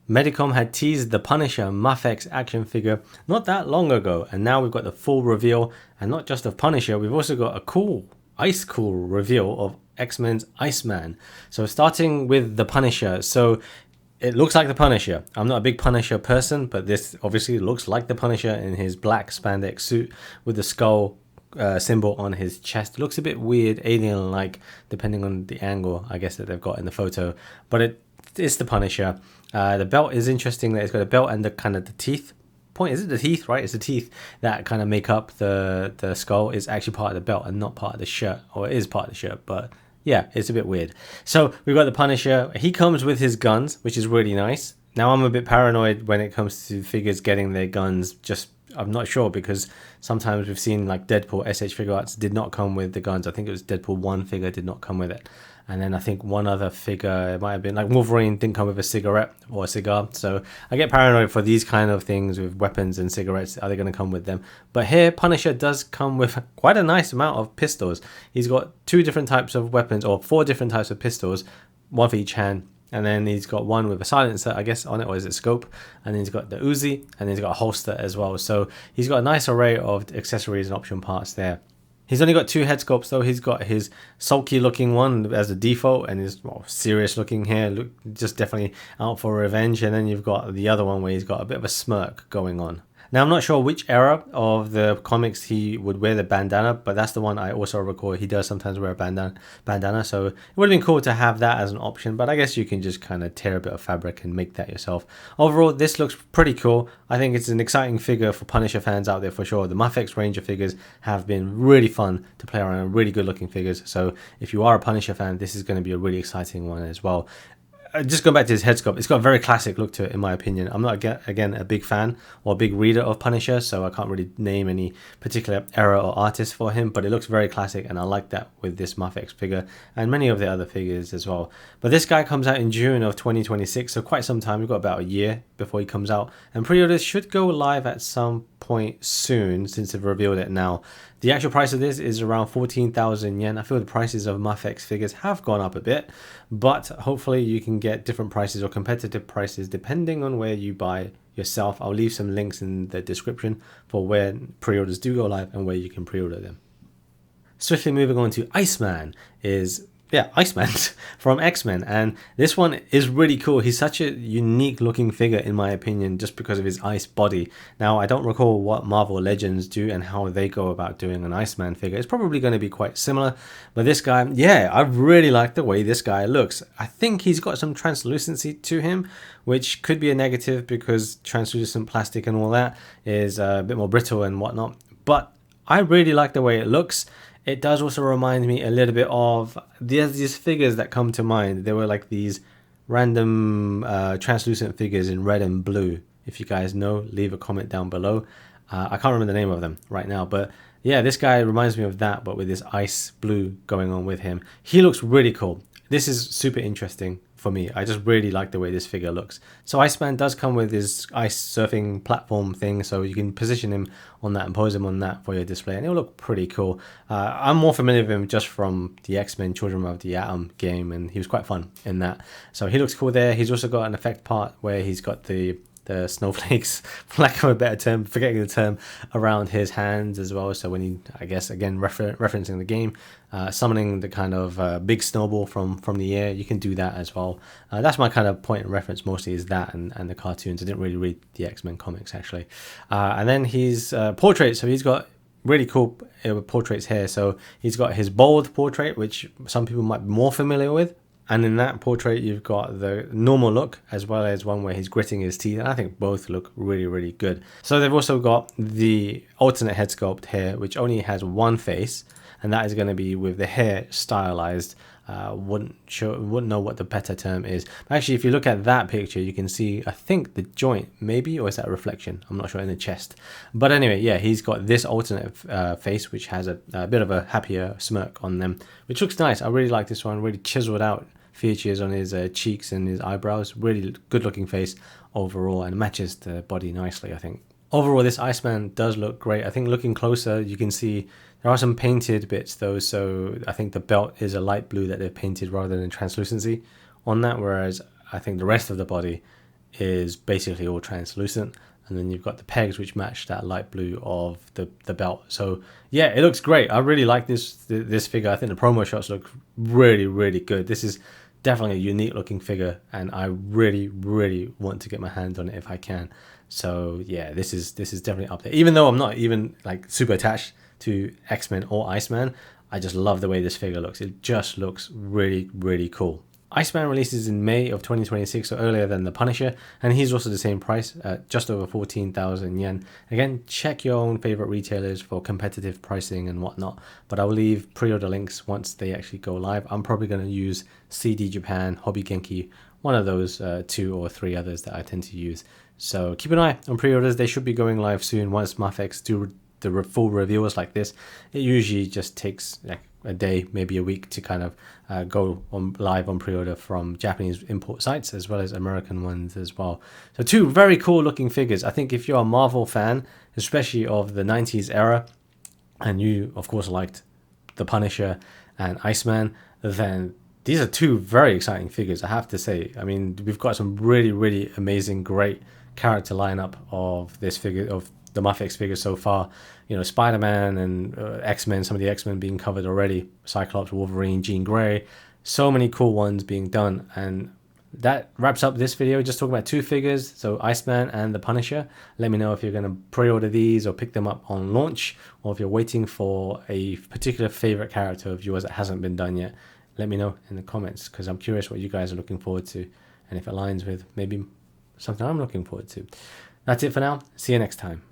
Medicom had teased the Punisher MAFEX action figure not that long ago, and now we've got the full reveal, and not just of Punisher, we've also got a cool, ice cool reveal of X-Men's Iceman. So starting with the Punisher, so it looks like the Punisher. I'm not a big Punisher person, but this obviously looks like the Punisher in his black spandex suit with the skull symbol on his chest. It looks a bit weird, alien-like, depending on the angle, I guess, that they've got in the photo. But it's the Punisher. The belt is interesting that it's got a belt and the kind of the teeth point. Is it the teeth, right? It's the teeth that kind of make up the skull. Is actually part of the belt and not part of the shirt, or it is part of the shirt, but yeah, it's a bit weird. So we've got the Punisher. He comes with his guns, which is really nice. Now I'm a bit paranoid when it comes to figures getting their guns. I'm not sure, because sometimes we've seen like Deadpool SH Figure Arts did not come with the guns. I think it was Deadpool 1 figure did not come with it. And then I think one other figure, it might have been like Wolverine, didn't come with a cigarette or a cigar. So I get paranoid for these kind of things with weapons and cigarettes. Are they going to come with them? But here, Punisher does come with quite a nice amount of pistols. He's got 2 different types of weapons, or 4 different types of pistols, 1 for each hand. And then he's got one with a silencer, I guess, on it, or is it scope? And then he's got the Uzi, and then he's got a holster as well. So he's got a nice array of accessories and option parts there. He's only got 2 head sculpts though. He's got his sulky looking one as a default, and his serious looking here, just definitely out for revenge. And then you've got the other one where he's got a bit of a smirk going on. Now, I'm not sure which era of the comics he would wear the bandana, but that's the one I also recall. He does sometimes wear a bandana, so it would have been cool to have that as an option, but I guess you can just kind of tear a bit of fabric and make that yourself. Overall, this looks pretty cool. I think it's an exciting figure for Punisher fans out there for sure. The MAFEX Ranger figures have been really fun to play around, really good looking figures, so if you are a Punisher fan, this is going to be a really exciting one as well. Just going back to his head sculpt, it's got a very classic look to it in my opinion. I'm not, again, a big fan or a big reader of Punisher, so I can't really name any particular era or artist for him, but it looks very classic, and I like that with this MAFEX figure and many of the other figures as well. But this guy comes out in June of 2026, so quite some time. We've got about a year before he comes out, and pre-orders should go live at some point soon since they've revealed it now. The actual price of this is around 14,000 yen. I feel the prices of MAFEX figures have gone up a bit, but hopefully you can get different prices or competitive prices depending on where you buy yourself. I'll leave some links in the description for where pre-orders do go live and where you can pre-order them. Swiftly moving on to Iceman Iceman from X-Men, and this one is really cool. He's such a unique looking figure in my opinion, just because of his ice body. Now, I don't recall what Marvel Legends do and how they go about doing an Iceman figure. It's probably going to be quite similar, but this guy, yeah, I really like the way this guy looks. I think he's got some translucency to him, which could be a negative because translucent plastic and all that is a bit more brittle and whatnot, but I really like the way it looks. It does also remind me a little bit of these figures that come to mind. There were like these random translucent figures in red and blue. If you guys know, leave a comment down below. I can't remember the name of them right now, but yeah, this guy reminds me of that, but with this ice blue going on with him. He looks really cool. This is super interesting for me. I just really like the way this figure looks. So Iceman does come with his ice surfing platform thing, so you can position him on that and pose him on that for your display, and it'll look pretty cool. I'm more familiar with him just from the X-Men Children of the Atom game, and he was quite fun in that. So he looks cool there. He's also got an effect part where he's got the snowflakes, for lack of a better term, forgetting the term, around his hands as well. So when he, I guess, again, referencing the game, summoning the kind of big snowball from the air, you can do that as well. That's my kind of point of reference mostly, is that and the cartoons. I didn't really read the X-Men comics, actually. And then his portraits, so he's got really cool portraits here. So he's got his bold portrait, which some people might be more familiar with. And in that portrait, you've got the normal look as well as one where he's gritting his teeth. And I think both look really, really good. So they've also got the alternate head sculpt here, which only has one face. And that is going to be with the hair stylized. Wouldn't know what the better term is. But actually, if you look at that picture, you can see, I think, the joint, maybe, or is that a reflection? I'm not sure, in the chest. But anyway, yeah, he's got this alternate face, which has a bit of a happier smirk on them, which looks nice. I really like this one, really chiseled out features on his cheeks and his eyebrows. Really good looking face overall, and matches the body nicely, I think. Overall, this Iceman does look great. I think looking closer, you can see there are some painted bits though. So I think the belt is a light blue that they've painted rather than translucency on that, whereas I think the rest of the body is basically all translucent, and then you've got the pegs which match that light blue of the belt. So yeah, it looks great. I really like this figure. I think the promo shots look really good. This is definitely a unique looking figure, and I really want to get my hands on it if I can. So yeah, this is definitely up there. Even though I'm not even like super attached to X-Men or Iceman, I just love the way this figure looks. It just looks really cool. Iceman releases in May of 2026, so earlier than the Punisher, and he's also the same price at just over 14,000 yen. Again, check your own favorite retailers for competitive pricing and whatnot, but I'll leave pre-order links once they actually go live. I'm probably going to use CD Japan, Hobby Genki, one of those 2 or 3 others that I tend to use. So keep an eye on pre-orders. They should be going live soon once MAFEX do the full reveals like this. It usually just takes like a day, maybe a week to kind of go on live on pre-order from Japanese import sites as well as American ones as well. So 2 very cool looking figures. I think if you're a Marvel fan, especially of the 90s era, and you of course liked the Punisher and Iceman, then these are 2 very exciting figures, I have to say. I mean, we've got some really amazing, great character lineup of this figure, of the MAFEX figures so far. You know, Spider-Man and X-Men, some of the X-Men being covered already, Cyclops, Wolverine, Jean Grey, so many cool ones being done. And that wraps up this video, just talking about 2 figures, so Iceman and the Punisher. Let me know if you're going to pre-order these or pick them up on launch, or if you're waiting for a particular favorite character of yours that hasn't been done yet. Let me know in the comments, because I'm curious what you guys are looking forward to, and if it aligns with maybe something I'm looking forward to. That's it for now. See you next time.